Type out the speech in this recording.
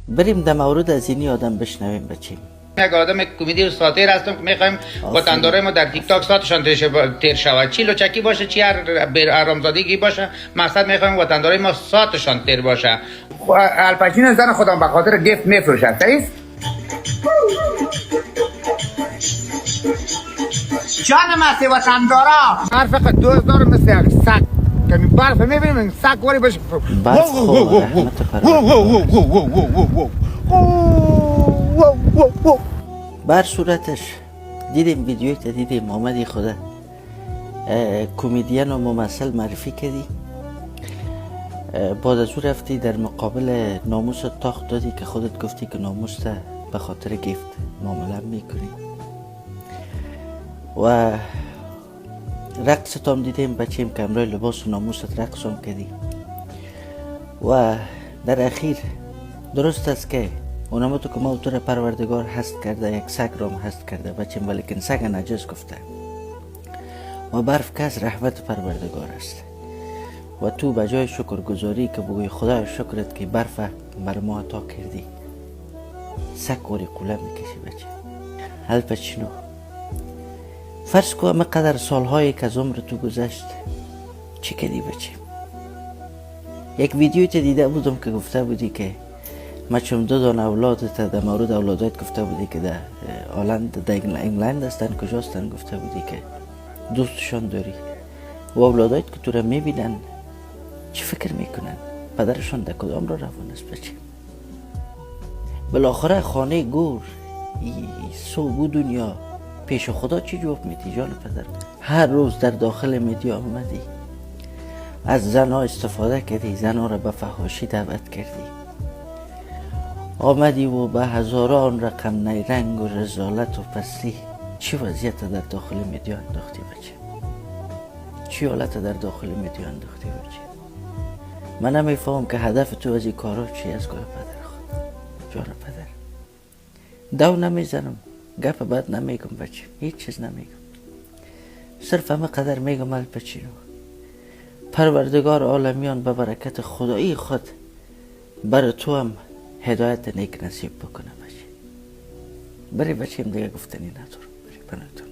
بریم در مورد از اینی آدم بشنویم بچیم. یک آدم کمدی و ساتیر هستم که میخوایم وطندارای ما در تیک تاک ساتشان تیر شود، چی لچکی باشه چی آرامزادگی باشه، مقصد میخوایم وطندارای ما ساتشان تیر باشه. الپاچینو زن خودم به خاطر گفت میفروشه، صحیح؟ جان مستی وطندارا حرف فقط 2000 مثل یک سگ کمی برف میبینیم این سگ واری بشه برف خواه رحمت پروردگار. بر صورتش دیدیم ویدیوی تا دیدیم آمدی خدا کمدین و ممثل معرفی کردی، بعد از او رفتی در مقابل ناموس تاخت دادی که خودت گفتی که ناموس تا به خاطر گفت معامله میکنی و رقص تام دیدیم بچیم که امروی لباس و ناموست رقص هم کردی و در اخیر درست است که اونم تو که موتور پروردگار هست کرده یک سگ رام هست کرده بچیم، ولیکن سگ نجس گفته و برف که از رحمت پروردگار است و تو بجای شکر گذاری که بگوی خدا شکرت که برف بر ما عطا کردی سگ وری قوله میکشی بچه. الپاچینو فرض کو همه قدر سالهایی که از عمر تو گذشت چی کردی بچه؟ یک ویدیوی تا دیده بودم که گفته بودی که ما چون 2 دانه اولادت در مورد اولادت گفته بودی که در آلند در انگلند هستن کجاستن، گفته بودی که دوستشان داری و اولادت که تو را میبینن چی فکر میکنن؟ پدرشان در کدام را روان است بچه؟ بالاخره خانه گور سوگو دنیا پیش خدا چی جواب میدی جان پدر؟ هر روز در داخل میدیا آمدی از زنها استفاده کردی، زنها را به فحاشی دعوت کردی، آمدی و به هزاران رقم نیرنگ و رزالت و پستی چی وضعیت در داخل میدیا انداختی بچه؟ چی حالت در داخل میدیا انداختی بچه؟ من نمیفهم که هدف تو از این کارا چی از گوه پدر خود جان پدر. دو نمیزنم، گپ بد نمیگم بچه، هیچ چیز نمیگم، صرف همه قدر میگم الپاچینو پروردگار عالمیان به برکت خدایی خود بر تو هم هدایت نیک نصیب بکنه بچه. بری بچه دیگه گفتنی ندارم، بری بناتون.